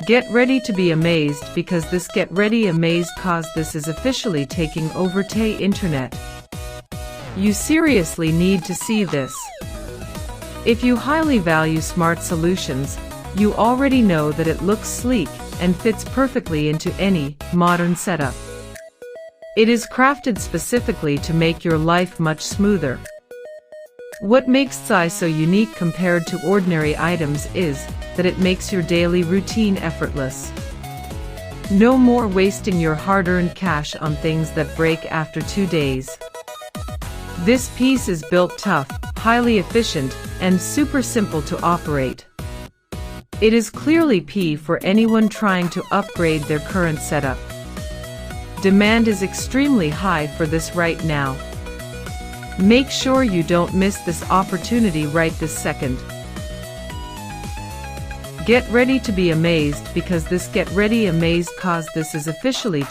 Get ready to be amazed because this Get Ready Amazed cause this is officially taking over the internet. You seriously need to see this. If you highly value smart solutions, you already know that it looks sleek and fits perfectly into any modern setup. It is crafted specifically to make your life much smoother. What makes Xi so unique compared to ordinary items is that it makes your daily routine effortless. No more wasting your hard-earned cash on things that break after 2 days. This piece is built tough, highly efficient, and super simple to operate. It is clearly P for anyone trying to upgrade their current setup. Demand is extremely high for this right now. Make sure you don't miss this opportunity right this second. Get ready to be amazed because this Get Ready Amazed cause this is officially